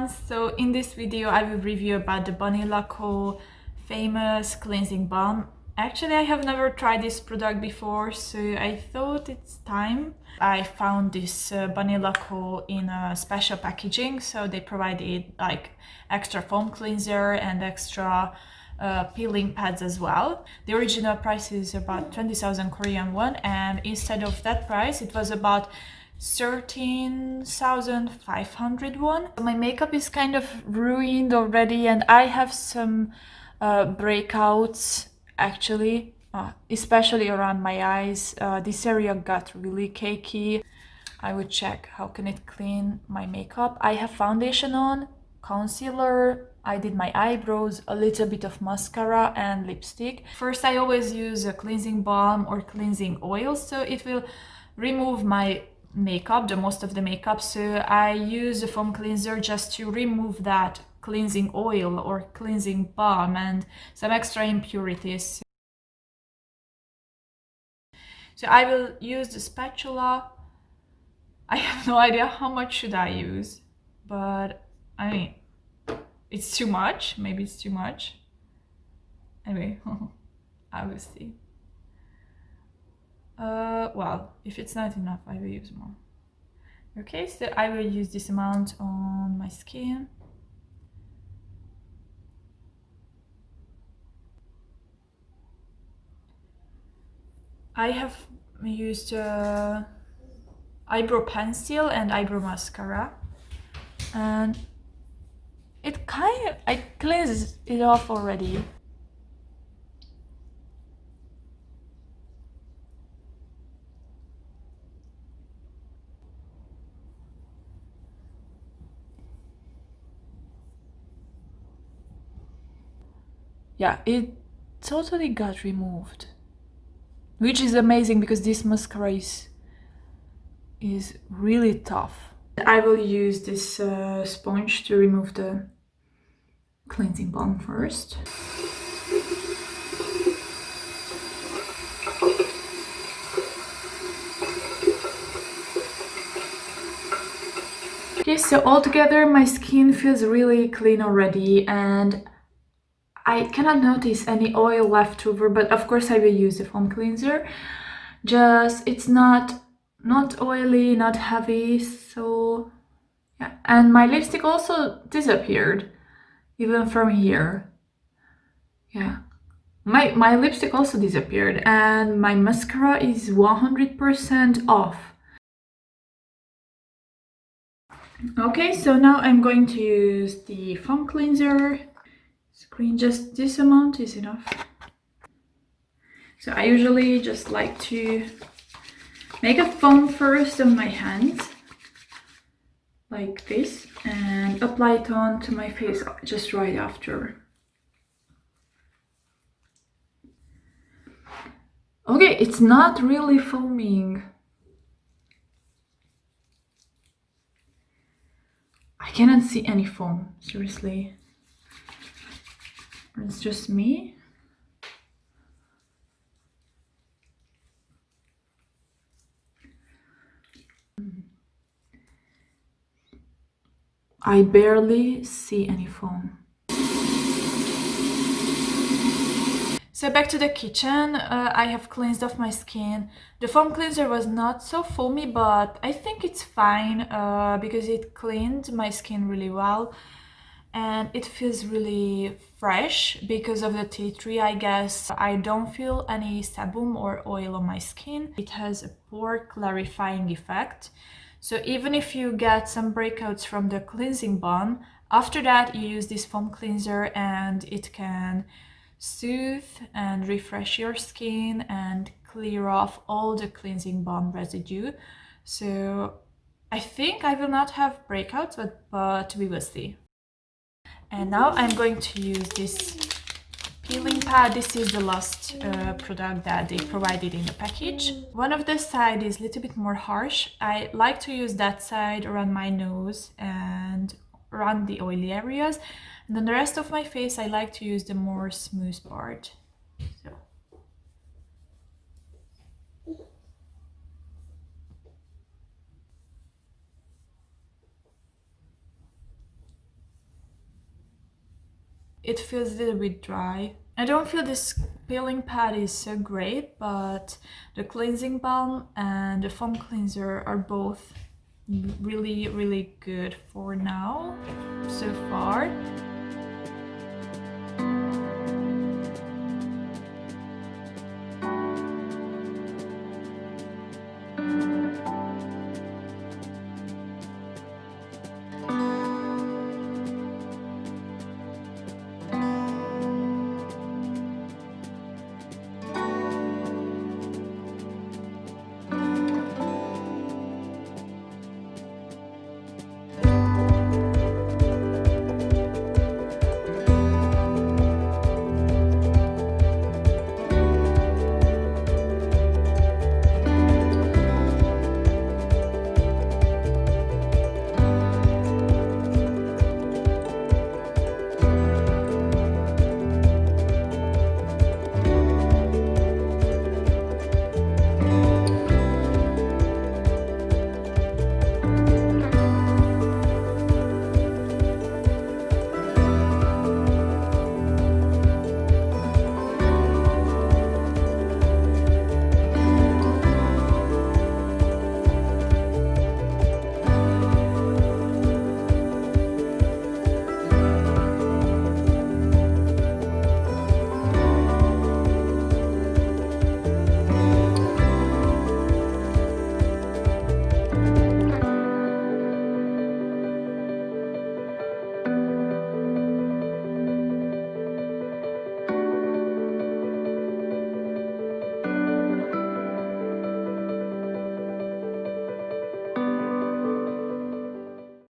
everyone, so in this video I will review about the Banila Co famous cleansing balm. Actually, I have never tried this product before, so I thought it's time. I found this Banila Co in a special packaging, so they provided like extra foam cleanser and extra peeling pads as well. The original price is about 20,000 Korean won, and instead of that price it was about 13,500 won. My makeup is kind of ruined already, and I have some breakouts actually, especially around my eyes. This area got really cakey. I would check how can it clean my makeup. I have foundation on, concealer, I did my eyebrows, a little bit of mascara and lipstick. First, I always use a cleansing balm or cleansing oil, so it will remove my makeup, the most of the makeup. So I use a foam cleanser just to remove that cleansing oil or cleansing balm and some extra impurities. So I will use the spatula. I have no idea how much should I use, but I mean, it's too much. Maybe it's too much. Anyway, I will see. Well, if it's not enough, I will use more. Okay, so I will use this amount on my skin. I have used eyebrow pencil and eyebrow mascara, and I cleansed it off already. Yeah, it totally got removed, which is amazing because this mascara is really tough. I will use this sponge to remove the cleansing balm first. Okay, so altogether my skin feels really clean already, and I cannot notice any oil left over, but of course I will use the foam cleanser. Just it's not oily, not heavy, so yeah. And my lipstick also disappeared, even from here. Yeah. My lipstick also disappeared, and my mascara is 100% off. Okay, so now I'm going to use the foam cleanser. Screen, just this amount is enough. So I usually just like to make a foam first on my hands, like this, and apply it on to my face just right after. Okay, it's not really foaming. I cannot see any foam, seriously. It's just me. I barely see any foam. So back to the kitchen, I have cleansed off my skin. The foam cleanser was not so foamy, but I think it's fine because it cleaned my skin really well. And it feels really fresh because of the tea tree, I guess. I don't feel any sebum or oil on my skin. It has a pore clarifying effect. So even if you get some breakouts from the cleansing balm, after that you use this foam cleanser and it can soothe and refresh your skin and clear off all the cleansing balm residue. So I think I will not have breakouts, but we will see. And now I'm going to use this peeling pad. This is the last product that they provided in the package. One of the side is a little bit more harsh. I like to use that side around my nose and around the oily areas. And then the rest of my face, I like to use the more smooth part. So. it feels a little bit dry. I don't feel this peeling pad is so great, but the cleansing balm and the foam cleanser are both really good for now, so far.